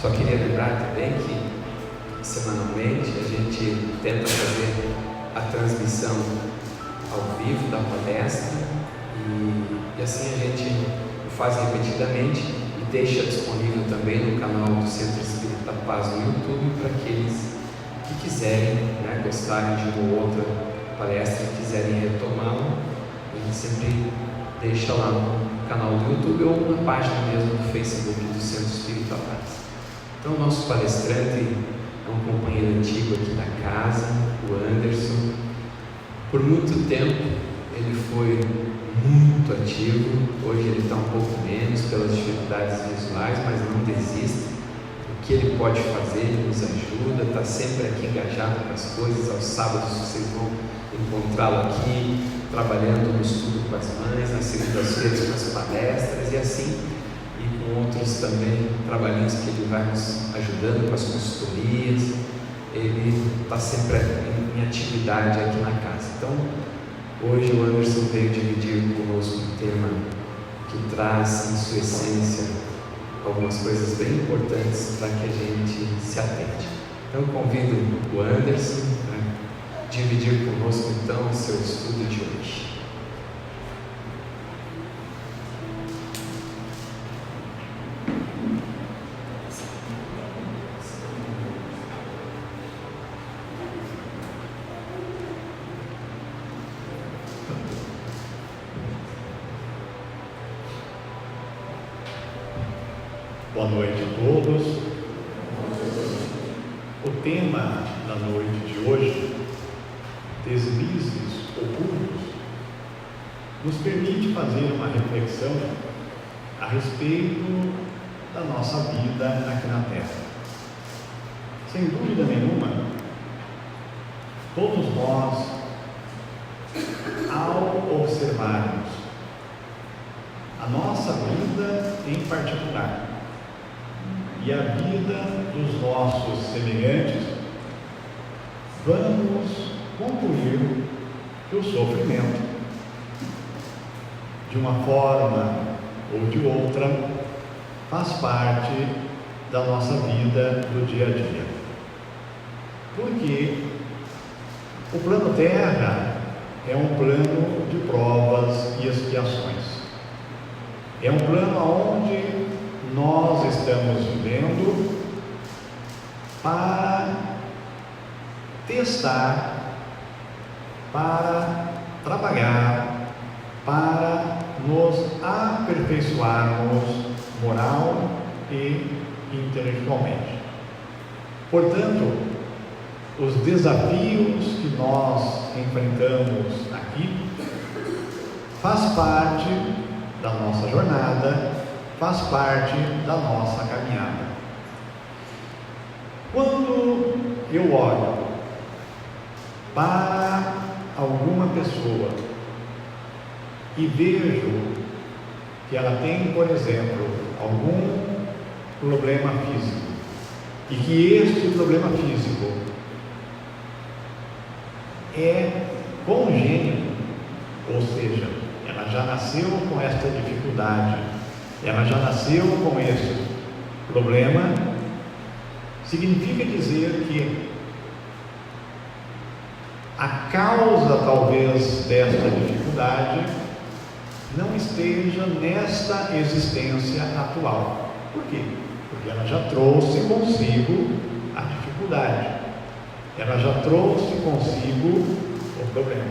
Só queria lembrar também que semanalmente a gente tenta fazer a transmissão ao vivo da palestra e assim a gente faz repetidamente e deixa disponível também no canal do Centro Espírita Paz no YouTube para aqueles que quiserem, gostarem de uma ou outra palestra e quiserem retomá-la. A gente sempre deixa lá no canal do YouTube ou na página mesmo do Facebook do Centro Espírita Paz. Então, o nosso palestrante é um companheiro antigo aqui da casa, o Anderson. Por muito tempo ele foi muito ativo, hoje ele está um pouco menos pelas dificuldades visuais, mas não desiste. O que ele pode fazer, ele nos ajuda, está sempre aqui engajado com as coisas. Aos sábados vocês vão encontrá-lo aqui, trabalhando no estudo com as mães, nas segundas-feiras com as palestras e assim, e com outros também trabalhinhos que ele vai nos ajudando com as consultorias. Ele está sempre em atividade aqui na casa. Então, hoje o Anderson veio dividir conosco um tema que traz em sua essência algumas coisas bem importantes para que a gente se atente. Então, eu convido o Anderson a dividir conosco então o seu estudo de hoje. Boa noite a todos. O tema da noite de hoje, deslizes ocultos, nos permite fazer uma reflexão a respeito da nossa vida aqui na Terra. Sem dúvida nenhuma, todos nós, ao observarmos a nossa vida em particular, e a vida dos nossos semelhantes, vamos concluir que o sofrimento, de uma forma ou de outra, faz parte da nossa vida do dia a dia. Porque o plano Terra é um plano de provas e expiações. É um plano onde nós estamos vivendo para testar, para trabalhar, para nos aperfeiçoarmos moral e intelectualmente. Portanto, os desafios que nós enfrentamos aqui faz parte da nossa jornada, faz parte da nossa caminhada. Quando eu olho para alguma pessoa e vejo que ela tem, por exemplo, algum problema físico e que este problema físico é congênito, ou seja, ela já nasceu com esta dificuldade, ela já nasceu com esse problema, significa dizer que a causa talvez desta dificuldade não esteja nesta existência atual. Por quê? Porque ela já trouxe consigo a dificuldade, ela já trouxe consigo o problema.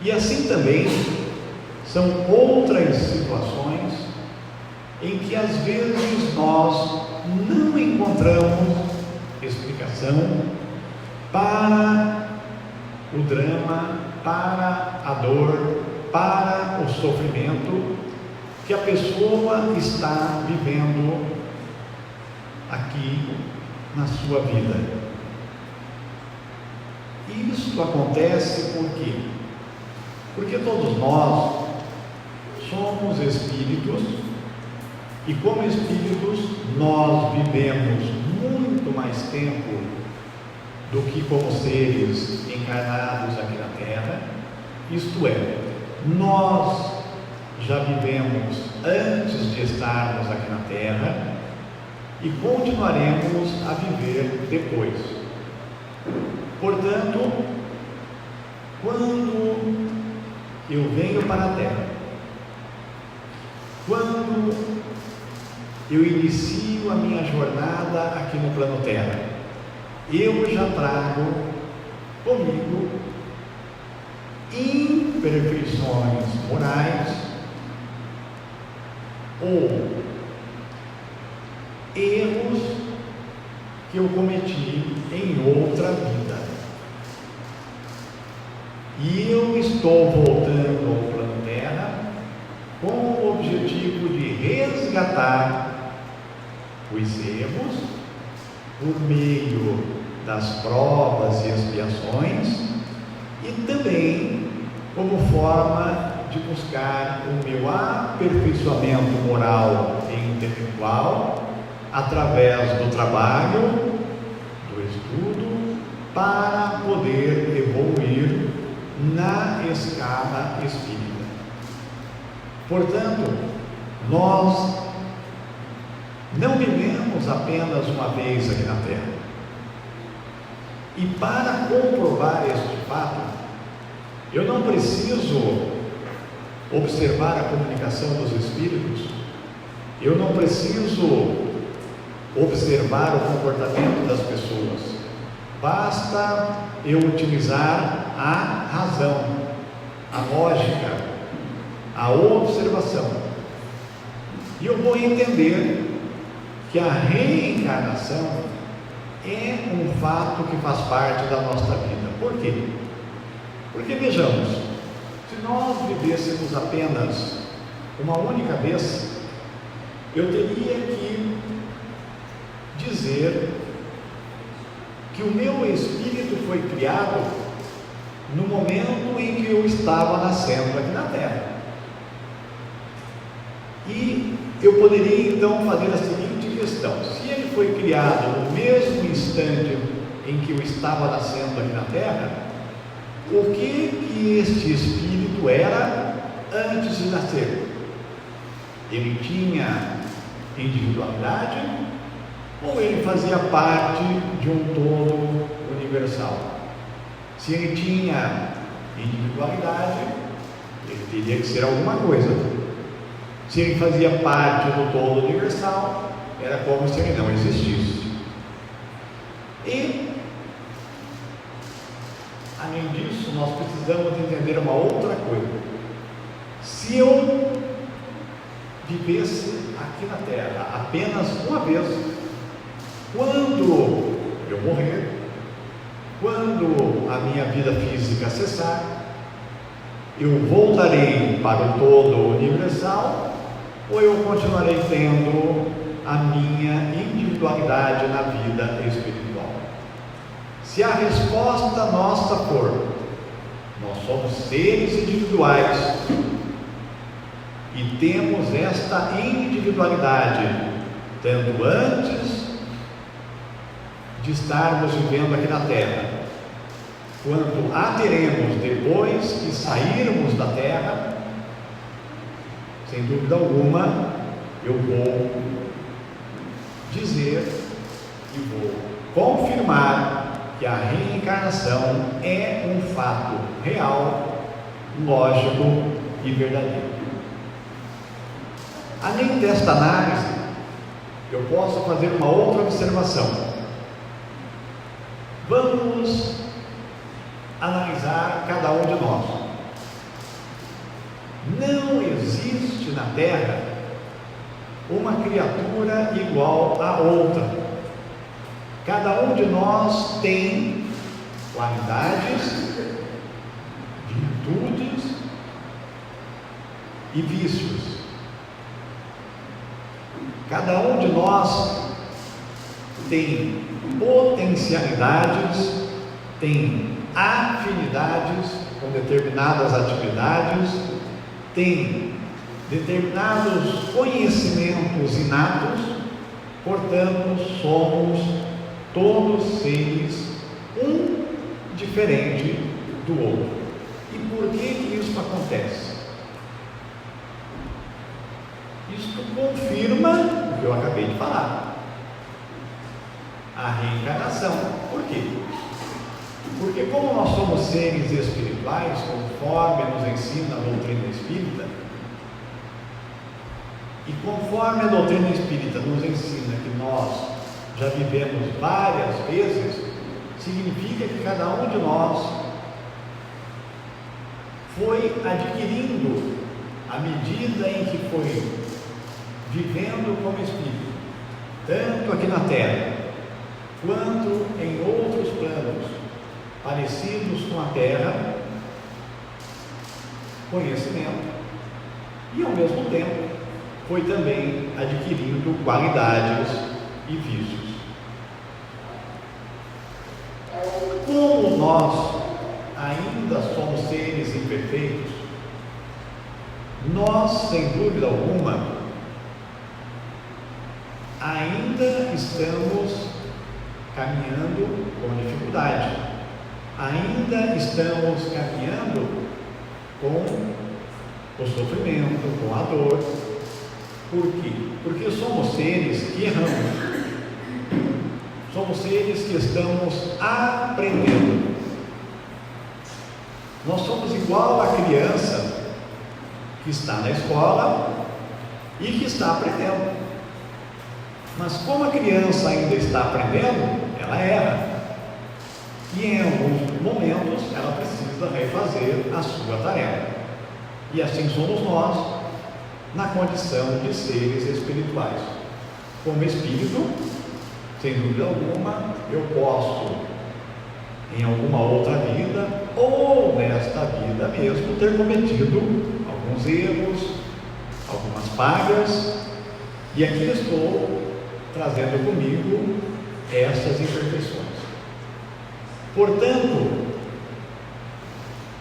E assim também são outras situações em que às vezes nós não encontramos explicação para o drama, para a dor, para o sofrimento que a pessoa está vivendo aqui na sua vida. E isso acontece por quê? Porque todos nós somos espíritos e, como espíritos, nós vivemos muito mais tempo do que como seres encarnados aqui na Terra. Isto é, nós já vivemos antes de estarmos aqui na Terra e continuaremos a viver depois. Portanto, quando eu venho para a Terra, quando eu inicio a minha jornada aqui no plano Terra, eu já trago comigo imperfeições morais ou erros que eu cometi em outra vida. E eu estou voltando ao plano Terra com o objetivo de resgatar os erros por meio das provas e expiações e também como forma de buscar o meu aperfeiçoamento moral e intelectual através do trabalho, do estudo, para poder evoluir na escala espírita. Portanto, nós não vivemos apenas uma vez aqui na Terra. E para comprovar este fato, eu não preciso observar a comunicação dos espíritos, eu não preciso observar o comportamento das pessoas, basta eu utilizar a razão, a lógica, a observação, e eu vou entender que a reencarnação é um fato que faz parte da nossa vida. Por quê? Porque vejamos, se nós vivêssemos apenas uma única vez, eu teria que dizer que o meu espírito foi criado no momento em que eu estava nascendo aqui na Terra. E eu poderia então fazer a seguinte questão: se ele foi criado no mesmo instante em que eu estava nascendo aqui na Terra, o que este espírito era antes de nascer? Ele tinha individualidade ou ele fazia parte de um todo universal? Se ele tinha individualidade, ele teria que ser alguma coisa. Se ele fazia parte do todo universal, era como se ele não existisse. E, além disso, nós precisamos entender uma outra coisa. Se eu vivesse aqui na Terra apenas uma vez, quando eu morrer, quando a minha vida física cessar, eu voltarei para o todo universal ou eu continuarei tendo a minha individualidade na vida espiritual? Se a resposta nossa for: nós somos seres individuais e temos esta individualidade tanto antes de estarmos vivendo aqui na Terra, quanto a teremos depois que sairmos da Terra, sem dúvida alguma, eu vou dizer e vou confirmar que a reencarnação é um fato real, lógico e verdadeiro. Além desta análise, eu posso fazer uma outra observação. Vamos analisar cada um de nós. Não existe na Terra uma criatura igual a outra. Cada um de nós tem qualidades, virtudes e vícios. Cada um de nós tem potencialidades, tem afinidades com determinadas atividades, tem determinados conhecimentos inatos, portanto, somos todos seres um diferente do outro. E por que isso acontece? Isto confirma o que eu acabei de falar. a reencarnação. Por quê? Porque como nós somos seres espirituais, conforme nos ensina a doutrina espírita, e conforme a doutrina espírita nos ensina que nós já vivemos várias vezes, significa que cada um de nós foi adquirindo, à medida em que foi vivendo como espírito, tanto aqui na Terra, quanto em outros planos parecidos com a Terra, conhecimento, e ao mesmo tempo foi também adquirindo qualidades e vícios. Como nós ainda somos seres imperfeitos, nós, sem dúvida alguma, ainda estamos caminhando com dificuldade, ainda estamos caminhando com o sofrimento, com a dor. Por quê? Porque somos seres que erramos, somos seres que estamos aprendendo. Nós somos igual à criança que está na escola e que está aprendendo. Mas como a criança ainda está aprendendo, ela erra. E em alguns momentos ela precisa refazer a sua tarefa. E assim somos nós, na condição de seres espirituais. Como espírito, sem dúvida alguma, eu posso, em alguma outra vida, ou nesta vida mesmo, ter cometido alguns erros, algumas falhas, e aqui estou trazendo comigo essas imperfeições. Portanto,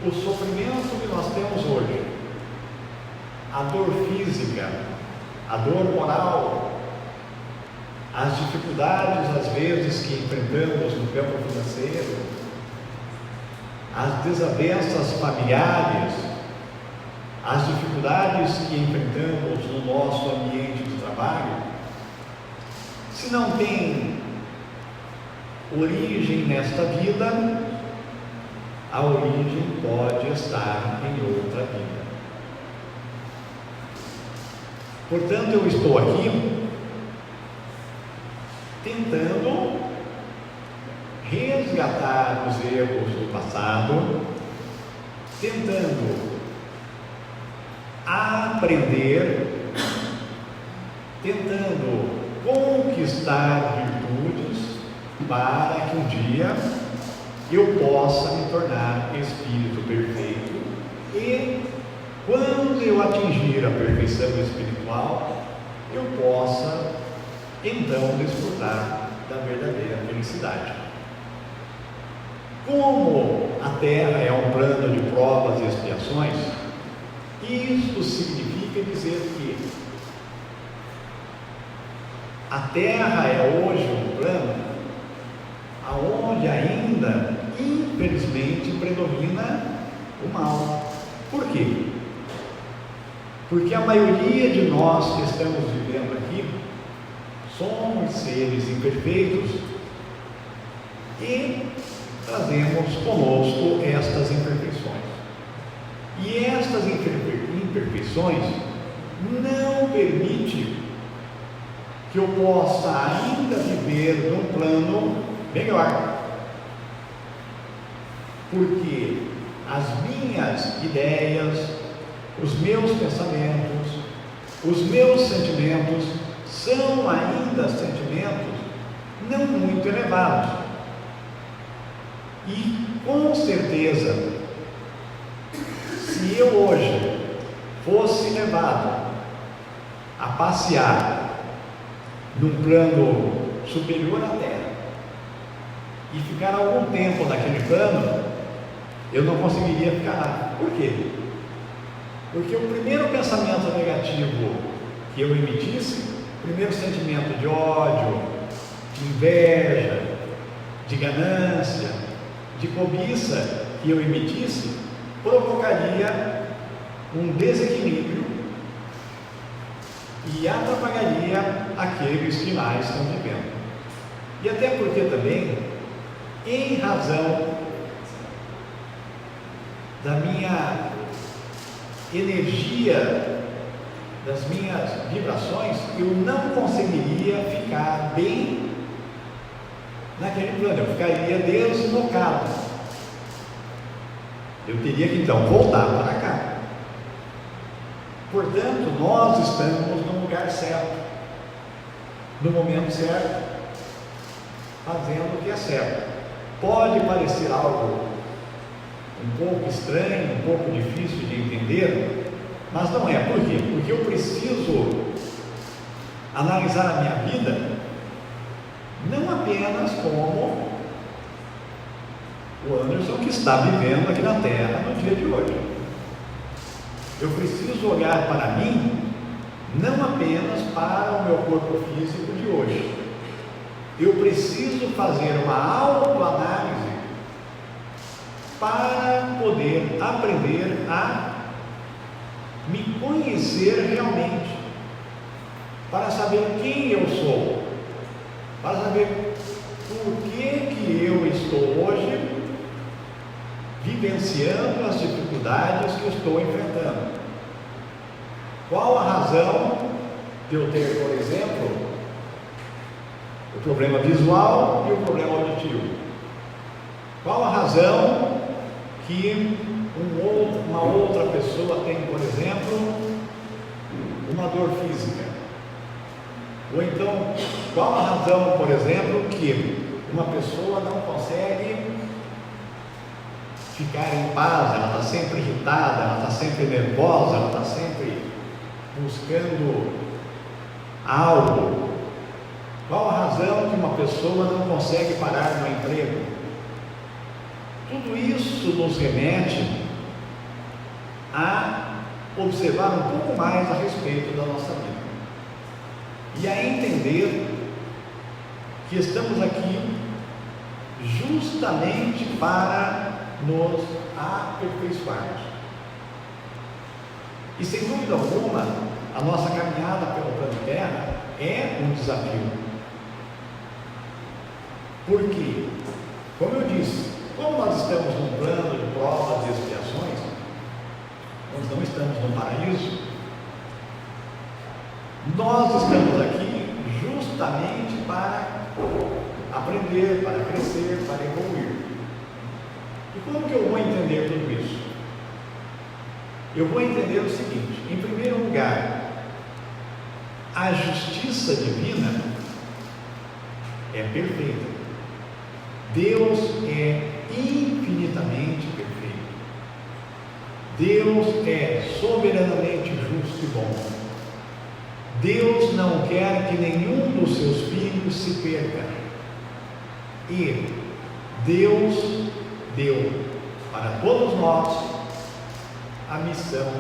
o sofrimento que nós temos hoje, a dor física, a dor moral, as dificuldades às vezes que enfrentamos no campo financeiro, as desavenças familiares, as dificuldades que enfrentamos no nosso ambiente de trabalho, se não tem origem nesta vida, a origem pode estar em outra vida. Portanto, eu estou aqui tentando resgatar os erros do passado, tentando aprender, tentando conquistar virtudes para que um dia eu possa me tornar espírito perfeito e, quando eu atingir a perfeição espiritual, eu possa então desfrutar da verdadeira felicidade. Como a Terra é um plano de provas e expiações, isso significa dizer que a Terra é hoje um plano aonde ainda, infelizmente, predomina o mal. Por quê? Porque a maioria de nós que estamos vivendo aqui somos seres imperfeitos e trazemos conosco estas imperfeições. E estas imperfeições não permitem que eu possa ainda viver num plano melhor. Porque as minhas ideias, os meus pensamentos, os meus sentimentos são ainda sentimentos não muito elevados. E com certeza, se eu hoje fosse levado a passear num plano superior à Terra e ficar algum tempo naquele plano, eu não conseguiria ficar lá. Por quê? Porque o primeiro pensamento negativo que eu emitisse, o primeiro sentimento de ódio, de inveja, de ganância, de cobiça que eu emitisse, provocaria um desequilíbrio e atrapalharia aqueles que lá estão vivendo. E até porque também, em razão da minha energia, das minhas vibrações, eu não conseguiria ficar bem naquele plano, eu ficaria deslocado. Eu teria que então voltar para cá. Portanto, nós estamos no lugar certo, no momento certo, fazendo o que é certo. Pode parecer algo um pouco estranho, um pouco difícil de entender, mas não é. Por quê? Porque eu preciso analisar a minha vida não apenas como o Anderson que está vivendo aqui na Terra no dia de hoje. Eu preciso olhar para mim não apenas para o meu corpo físico de hoje. Eu preciso fazer uma autoanálise para poder aprender a me conhecer realmente, para saber quem eu sou, para saber por que eu estou hoje vivenciando as dificuldades que eu estou enfrentando. Qual a razão de eu ter, por exemplo, o problema visual e o problema auditivo? Qual a razão que uma outra pessoa tem, por exemplo, uma dor física? Ou então, qual a razão, por exemplo, que uma pessoa não consegue ficar em paz, ela está sempre irritada, ela está sempre nervosa, ela está sempre buscando algo? Qual a razão que uma pessoa não consegue parar no emprego? Tudo isso nos remete a observar um pouco mais a respeito da nossa vida e a entender que estamos aqui justamente para nos aperfeiçoarmos. E sem dúvida alguma, a nossa caminhada pelo plano Terra é um desafio. Porque, como eu disse, como nós estamos num plano de provas e expiações, nós não estamos no paraíso, nós estamos aqui justamente para aprender, para crescer, para evoluir. E como que eu vou entender tudo isso? Eu vou entender o seguinte: em primeiro lugar, a justiça divina é perfeita. Deus é infinitamente perfeito. Deus é soberanamente justo e bom. Deus não quer que nenhum dos seus filhos se perca. E Deus deu para todos nós a missão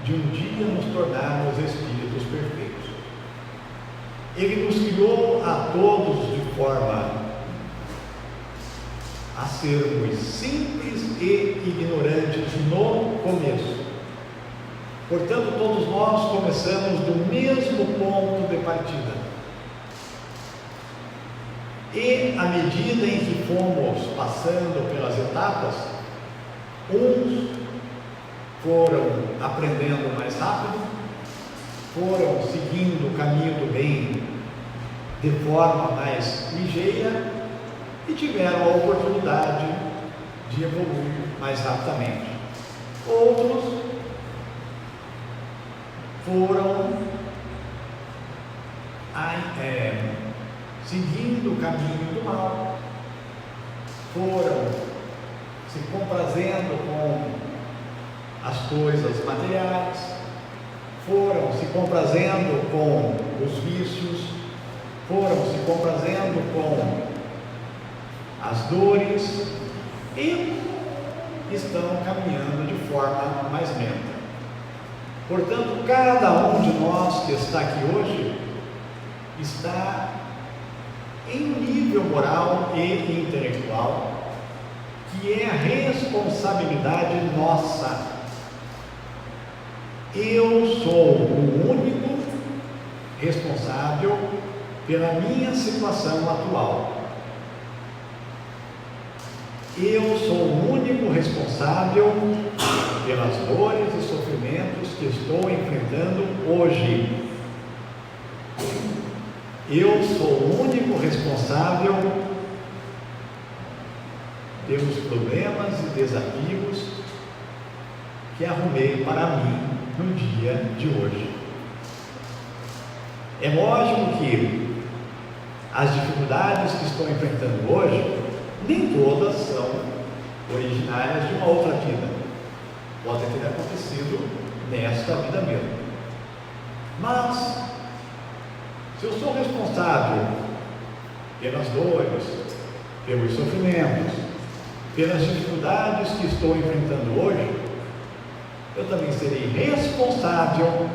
de um dia nos tornarmos espíritos perfeitos. Ele nos criou a todos de forma a sermos simples e ignorantes no começo. Portanto, todos nós começamos do mesmo ponto de partida. E à medida em que fomos passando pelas etapas, uns foram aprendendo mais rápido, foram seguindo o caminho do bem de forma mais ligeira e tiveram a oportunidade de evoluir mais rapidamente. Outros foram seguindo o caminho do mal, foram se comprazendo com as coisas materiais, foram se comprazendo com os vícios, foram se comprazendo com as dores e estão caminhando de forma mais lenta. Portanto, cada um de nós que está aqui hoje está em um nível moral e intelectual que é a responsabilidade nossa. Eu sou o único responsável pela minha situação atual. Eu sou o único responsável pelas dores e sofrimentos que estou enfrentando hoje. Eu sou o único responsável pelos problemas e desafios que arrumei para mim no dia de hoje. É lógico que as dificuldades que estou enfrentando hoje, nem todas são originárias de uma outra vida. Pode ter acontecido nesta vida mesmo. Mas, se eu sou responsável pelas dores, pelos sofrimentos, pelas dificuldades que estou enfrentando hoje, eu também serei responsável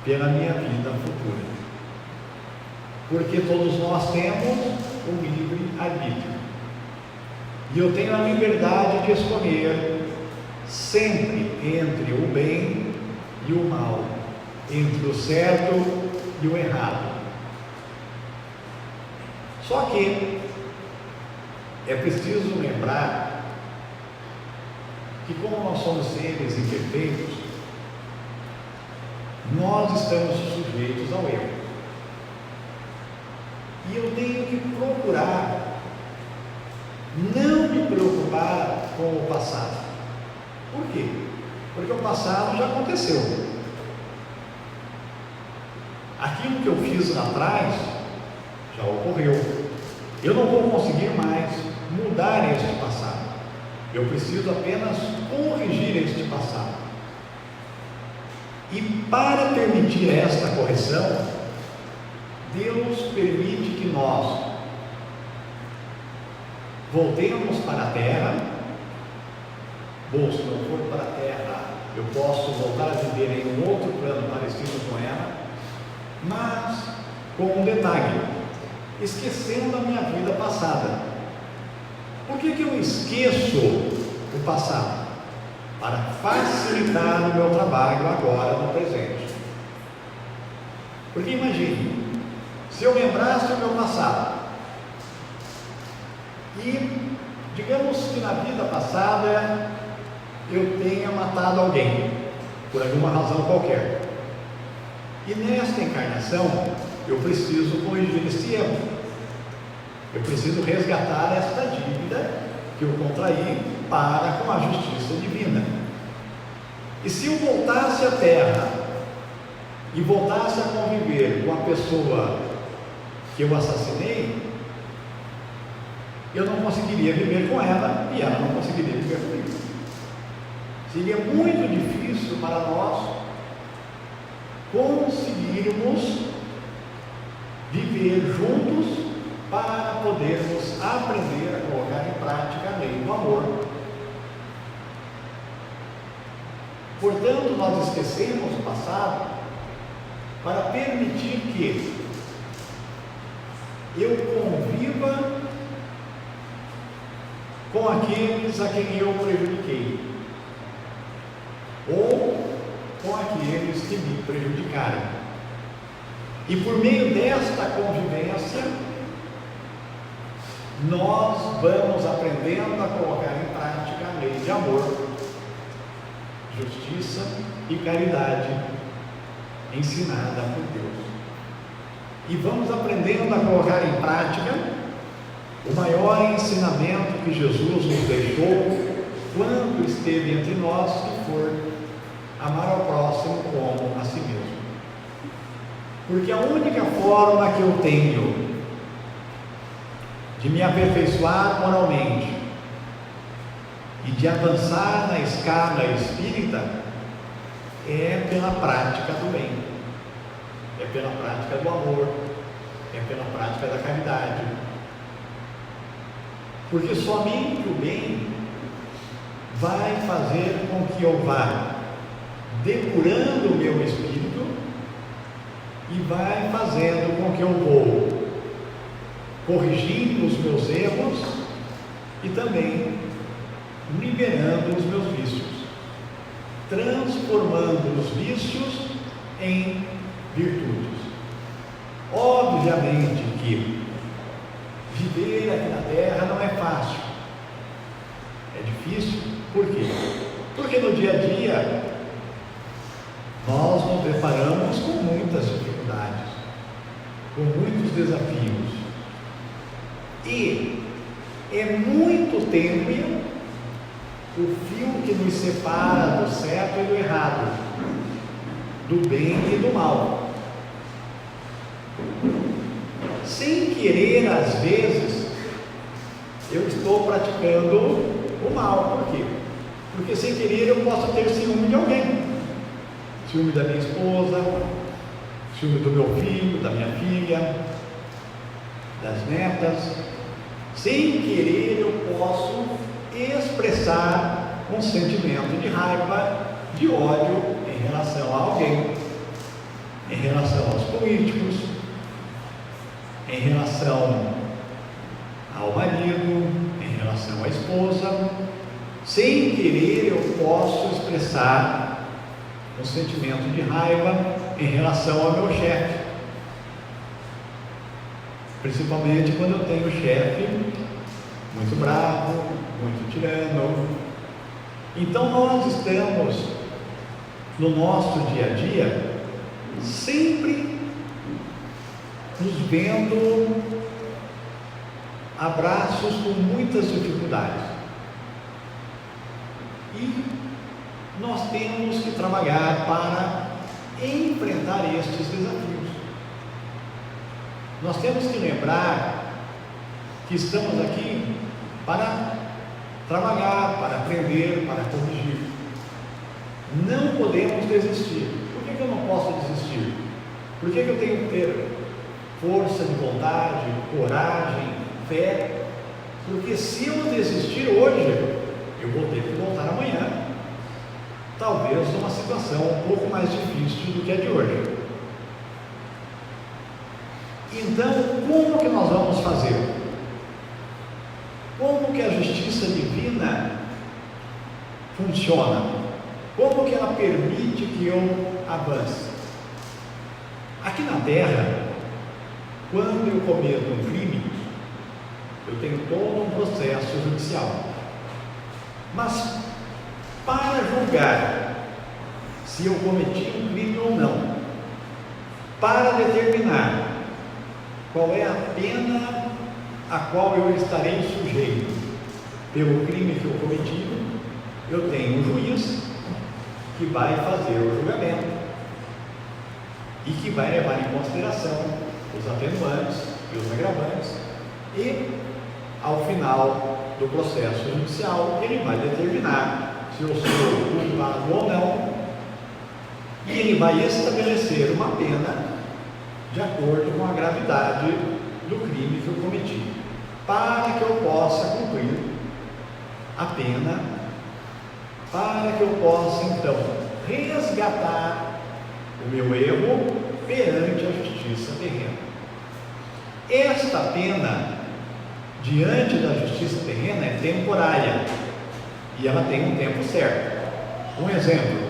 pela minha vida futura. Porque todos nós temos um livre arbítrio. E eu tenho a liberdade de escolher sempre entre o bem e o mal, entre o certo e o errado. Só que é preciso lembrar que, como nós somos seres imperfeitos, nós estamos sujeitos ao erro. E eu tenho que procurar não me preocupar com o passado. Por quê? Porque o passado já aconteceu. Aquilo que eu fiz lá atrás já ocorreu. Eu não vou conseguir mais mudar este passado. Eu preciso apenas corrigir este passado. E para permitir esta correção, Deus permite que nós voltemos para a terra. Bom, se não for para a terra, eu posso voltar a viver em um outro plano parecido com ela, mas com um detalhe: esquecendo a minha vida passada. Por que eu esqueço o passado? Para facilitar o meu trabalho agora no presente. Porque imagine, se eu lembrasse o meu passado e digamos que na vida passada eu tenha matado alguém por alguma razão qualquer, e nesta encarnação eu preciso corrigir esse erro, eu preciso resgatar esta dívida que eu contraí para com a justiça divina. E se eu voltasse à terra e voltasse a conviver com a pessoa que eu assassinei, eu não conseguiria viver com ela e ela não conseguiria viver comigo. Seria muito difícil para nós conseguirmos viver juntos para podermos aprender a colocar em prática a lei do amor. Portanto, nós esquecemos o passado para permitir que eu conviva com aqueles a quem eu prejudiquei, ou com aqueles que me prejudicaram. E por meio desta convivência, nós vamos aprendendo a colocar em prática a lei de amor, justiça e caridade ensinada por Deus. E vamos aprendendo a colocar em prática o maior ensinamento que Jesus nos deixou quando esteve entre nós, que for amar ao próximo como a si mesmo. Porque a única forma que eu tenho de me aperfeiçoar moralmente e de avançar na escala espírita é pela prática do bem, é pela prática do amor, é pela prática da caridade. Porque somente o bem vai fazer com que eu vá depurando o meu espírito e vai fazendo com que eu vou corrigindo os meus erros e também liberando os meus vícios, transformando os vícios em virtudes. Óbvio obviamente que viver aqui na Terra não é fácil, é difícil. Por quê? Porque no dia a dia nós nos deparamos com muitas dificuldades, com muitos desafios, e é muito tênue o fio que nos separa do certo e do errado, do bem e do mal. Sem querer, às vezes, eu estou praticando o mal. Por quê? Porque sem querer eu posso ter ciúme de alguém. Ciúme da minha esposa, ciúme do meu filho, da minha filha, das netas. Sem querer eu posso expressar um sentimento de raiva, de ódio em relação a alguém, em relação aos políticos, em relação ao marido, em relação à esposa. Sem querer eu posso expressar um sentimento de raiva em relação ao meu chefe, principalmente quando eu tenho um chefe muito bravo, muito tirano. Então nós estamos no nosso dia a dia sempre nos vendo a braços com muitas dificuldades, e nós temos que trabalhar para enfrentar estes desafios. Nós temos que lembrar que estamos aqui para trabalhar, para aprender, para corrigir. Não podemos desistir. Por que eu não posso desistir? Por que eu tenho que ter força de vontade, coragem, fé? Porque se eu desistir hoje, eu vou ter que voltar amanhã, talvez numa situação um pouco mais difícil do que a de hoje. Então, como que nós vamos fazer? Como que a justiça divina funciona? Como que ela permite que eu avance? Aqui na Terra, quando eu cometo um crime, eu tenho todo um processo judicial. Mas para julgar se eu cometi um crime ou não, para determinar qual é a pena a qual eu estarei sujeito pelo crime que eu cometi, eu tenho um juiz que vai fazer o julgamento e que vai levar em consideração os atenuantes e os agravantes, e ao final do processo judicial ele vai determinar se eu sou culpado ou não, e ele vai estabelecer uma pena de acordo com a gravidade do crime que eu cometi, para que eu possa cumprir a pena, para que eu possa então resgatar o meu erro perante a justiça terrena. Esta pena diante da justiça terrena é temporária e ela tem um tempo certo. Um exemplo: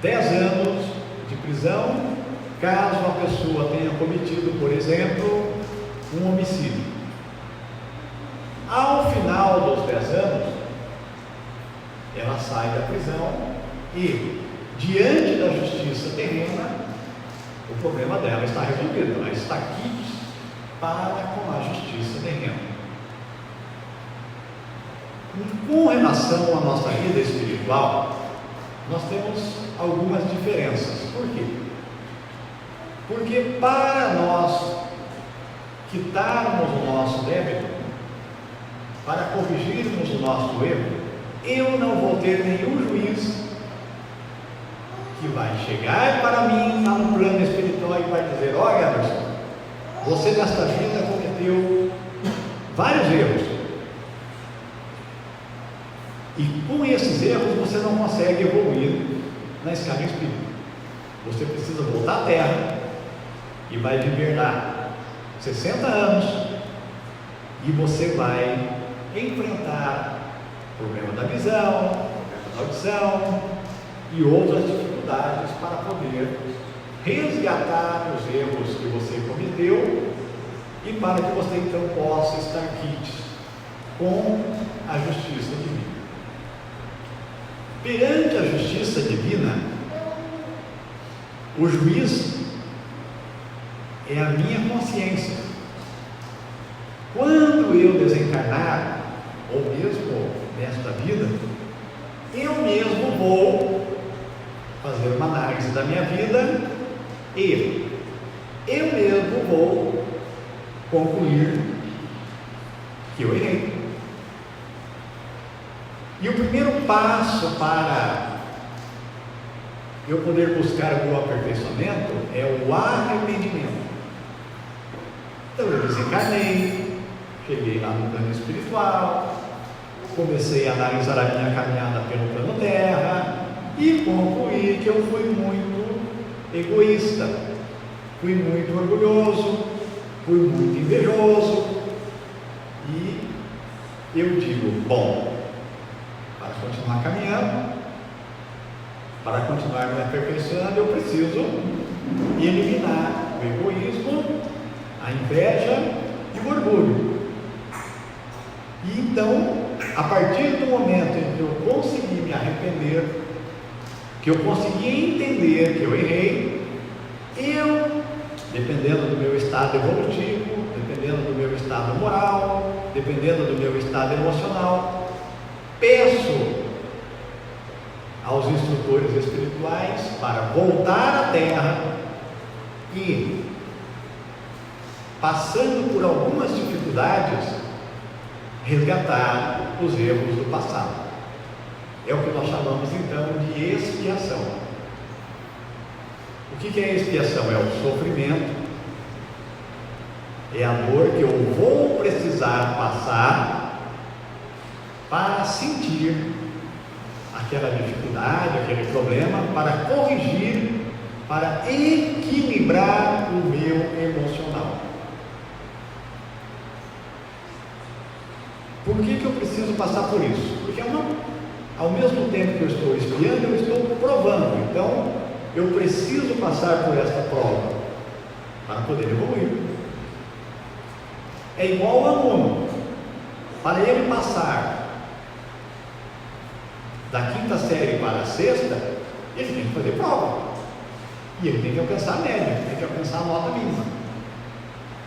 10 anos de prisão caso a pessoa tenha cometido, por exemplo, um homicídio. Ao final dos 10 anos, ela sai da prisão e, diante da justiça terrena, o problema dela está resolvido. Ela está quites para com a justiça terrena. Com relação à nossa vida espiritual, nós temos algumas diferenças. Por quê? Porque para nós quitarmos o nosso débito, para corrigirmos o nosso erro, eu não vou ter nenhum juiz que vai chegar para mim lá no plano espiritual e vai dizer: olha, Anderson, você nesta vida cometeu vários erros, e com esses erros você não consegue evoluir na escala espírita. Você precisa voltar à Terra e vai viver lá 60 anos, e você vai enfrentar o problema da visão, o problema da audição e outras dificuldades para poder resgatar os erros que você cometeu e para que você então possa estar quites com a justiça divina. Perante a justiça divina, o juiz é a minha consciência. Quando eu desencarnar, ou mesmo nesta vida, eu mesmo vou fazer uma análise da minha vida e eu mesmo vou concluir que eu errei. E o primeiro passo para eu poder buscar o meu aperfeiçoamento é o arrependimento. Então eu desencarnei, cheguei lá no plano espiritual, comecei a analisar a minha caminhada pelo plano terra e concluí que eu fui muito egoísta, fui muito orgulhoso, fui muito invejoso, e eu digo, bom, para continuar caminhando, para continuar me aperfeiçoando, eu preciso eliminar o egoísmo, a inveja e o orgulho. E então, a partir do momento em que eu consegui me arrepender, que eu consegui entender que eu errei, eu, dependendo do meu estado evolutivo, dependendo do meu estado moral, dependendo do meu estado emocional, peço aos instrutores espirituais para voltar à Terra e, passando por algumas dificuldades, resgatar os erros do passado. É o que nós chamamos então de expiação. O que é expiação? É o sofrimento, é a dor que eu vou precisar passar para sentir aquela dificuldade, aquele problema, para corrigir, para equilibrar o meu emocional. Por que eu preciso passar por isso? Porque ao mesmo tempo que eu estou expiando, eu estou provando. Então, eu preciso passar por esta prova para poder evoluir. É igual ao aluno. Para ele passar da quinta série para a sexta, ele tem que fazer prova. E ele tem que alcançar a média, tem que alcançar a nota mínima.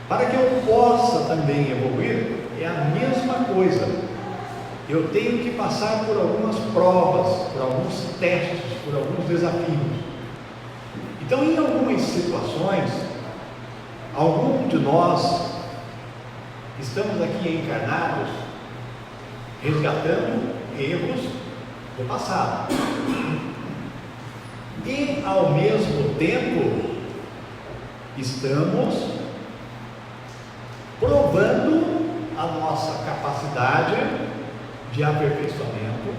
Para que eu possa também evoluir, é a mesma coisa. Eu tenho que passar por algumas provas, por alguns testes, por alguns desafios. Então, em algumas situações, algum de nós estamos aqui encarnados resgatando erros do passado. E, ao mesmo tempo, estamos provando a nossa capacidade de aperfeiçoamento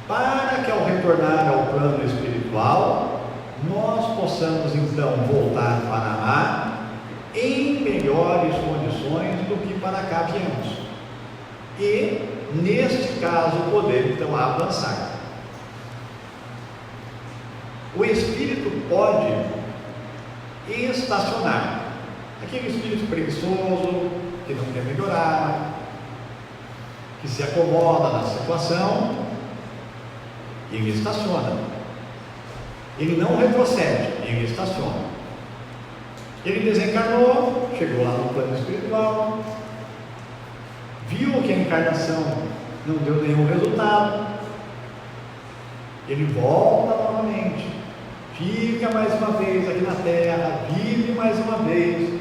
para que, ao retornar ao plano espiritual, nós possamos então voltar para lá em melhores condições do que para cá viemos. E, neste caso, poder então avançar. O espírito pode estacionar. Aquele espírito preguiçoso, que não quer melhorar, que se acomoda na situação, ele estaciona. Ele não retrocede, ele estaciona. Ele desencarnou, chegou lá no plano espiritual, viu que a encarnação não deu nenhum resultado, ele volta novamente, fica mais uma vez aqui na Terra, vive mais uma vez,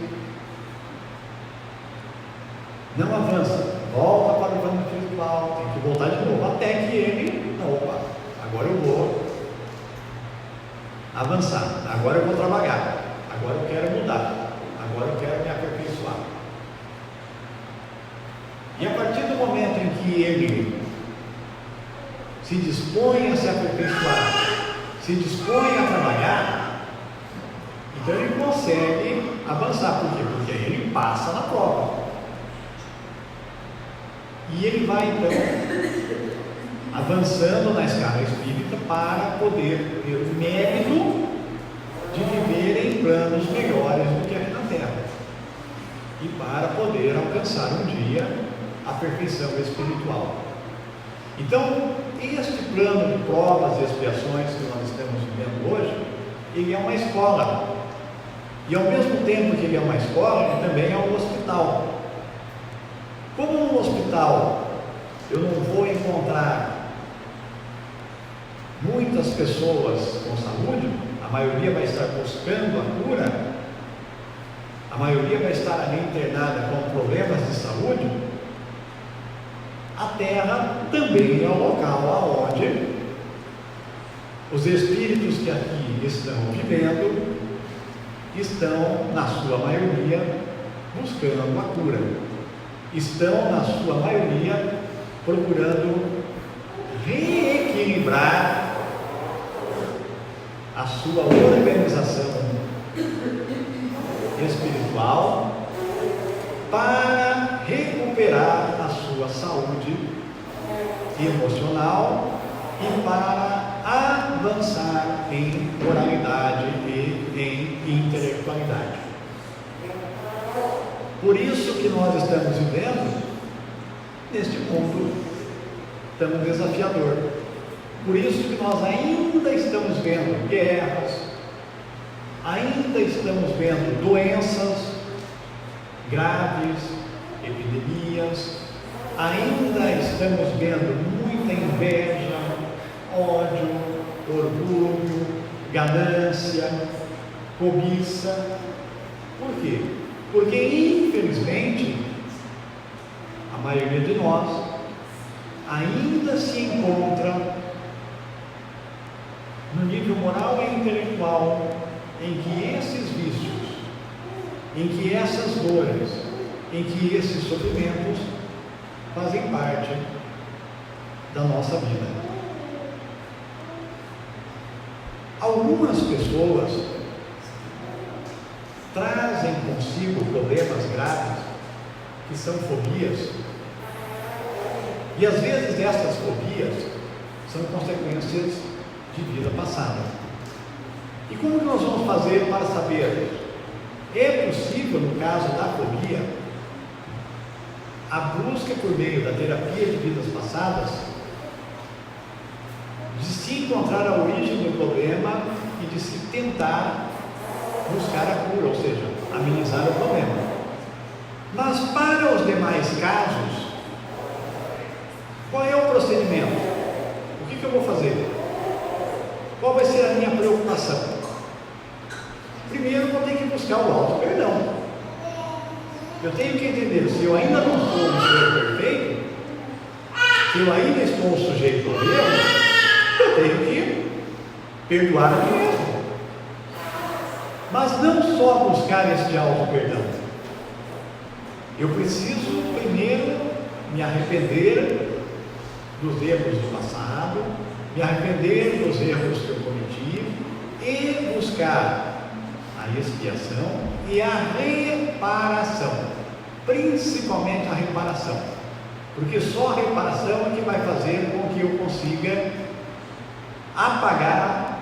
não avança, volta para o plano espiritual, tem que voltar de novo, até que ele, opa, agora eu vou avançar, agora eu vou trabalhar, agora eu quero mudar, agora eu quero me aperfeiçoar. E a partir do momento em que ele se dispõe a se aperfeiçoar, se dispõe a trabalhar, então ele consegue avançar. Por quê? Porque ele passa na prova. E ele vai então avançando na escala espírita para poder ter o mérito de viver em planos melhores do que aqui na Terra. e para poder alcançar um dia a perfeição espiritual. Então, este plano de provas e expiações que nós estamos vivendo hoje, ele é uma escola. E ao mesmo tempo que ele é uma escola, ele também é um hospital. Como no hospital eu não vou encontrar muitas pessoas com saúde, a maioria vai estar buscando a cura, a maioria vai estar ali internada com problemas de saúde, a Terra também é um local onde os espíritos que aqui estão vivendo estão, na sua maioria, buscando a cura. Estão, na sua maioria, procurando reequilibrar a sua organização espiritual para recuperar a sua saúde emocional e para avançar em moralidade e em intelectualidade. Por isso que nós estamos vivendo neste mundo tão desafiador. Por isso que nós ainda estamos vendo guerras, ainda estamos vendo doenças graves, epidemias, ainda estamos vendo muita inveja, ódio, orgulho, ganância, cobiça. Por quê? Porque, infelizmente, a maioria de nós ainda se encontra no nível moral e intelectual em que esses vícios, em que essas dores, em que esses sofrimentos fazem parte da nossa vida. Algumas pessoas trazem consigo problemas graves, que são fobias, e às vezes essas fobias são consequências de vida passada. E como que nós vamos fazer para saber? É possível, no caso da fobia, a busca por meio da terapia de vidas passadas, de se encontrar a origem do problema e de se tentar buscar a cura, ou seja, amenizar o problema. Mas para os demais casos, qual é o procedimento? O que eu vou fazer? Qual vai ser a minha preocupação? Primeiro, eu vou ter que buscar o auto-perdão. Eu tenho que entender, se eu ainda não sou um ser perfeito, se eu ainda estou sujeito ao erro, eu tenho que perdoar a mim mesmo. Mas não só buscar este auto-perdão. Eu preciso primeiro me arrepender dos erros do passado, me arrepender dos erros que eu cometi e buscar a expiação e a reparação, principalmente a reparação, porque só a reparação é que vai fazer com que eu consiga apagar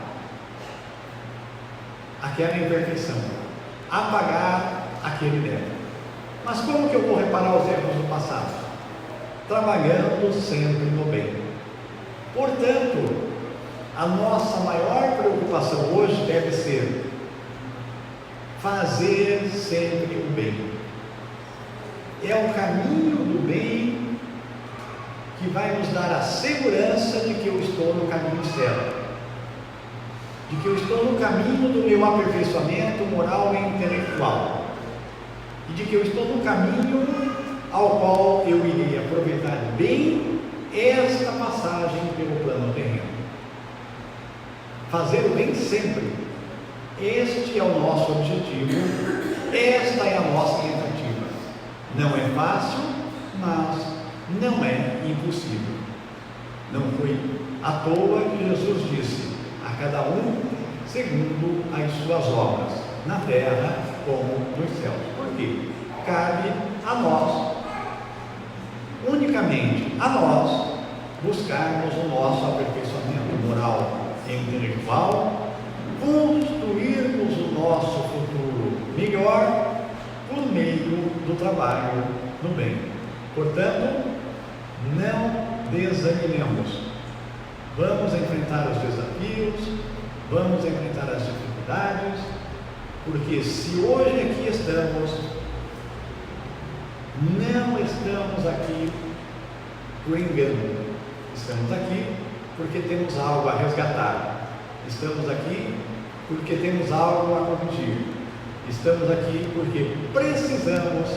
aquela imperfeição, apagar aquele débito. Mas como que eu vou reparar os erros do passado? Trabalhando sempre no bem. Portanto, a nossa maior preocupação hoje deve ser fazer sempre o bem. É o caminho do bem que vai nos dar a segurança de que eu estou no caminho certo, de que eu estou no caminho do meu aperfeiçoamento moral e intelectual, e de que eu estou no caminho ao qual eu irei aproveitar bem esta passagem pelo plano terreno. Fazer o bem sempre. Este é o nosso objetivo, esta é a nossa tentativa. Não é fácil, mas não é impossível. Não foi à toa que Jesus disse: a cada um segundo as suas obras, na terra como nos céus. Por quê? Cabe a nós, unicamente a nós, buscarmos o nosso aperfeiçoamento moral e intelectual, construirmos o nosso futuro melhor por meio do trabalho no bem. Portanto, não desanimemos. Vamos enfrentar os desafios, vamos enfrentar as dificuldades, porque se hoje aqui estamos, não estamos aqui por engano, estamos aqui porque temos algo a resgatar, estamos aqui porque temos algo a corrigir, estamos aqui porque precisamos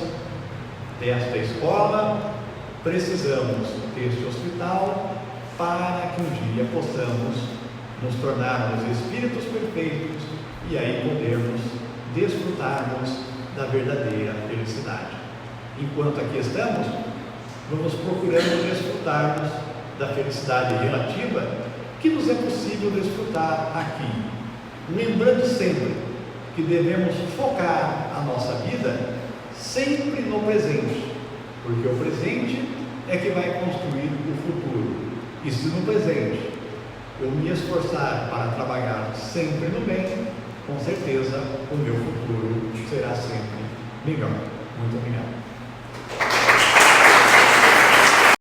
desta escola, precisamos deste hospital, para que um dia possamos nos tornarmos espíritos perfeitos e aí podermos desfrutarmos da verdadeira felicidade. Enquanto aqui estamos, vamos procurando desfrutarmos da felicidade relativa que nos é possível desfrutar aqui, lembrando sempre que devemos focar a nossa vida sempre no presente, porque o presente é que vai construir o futuro. E se no presente eu me esforçar para trabalhar sempre no bem, com certeza o meu futuro será sempre melhor. Muito obrigado.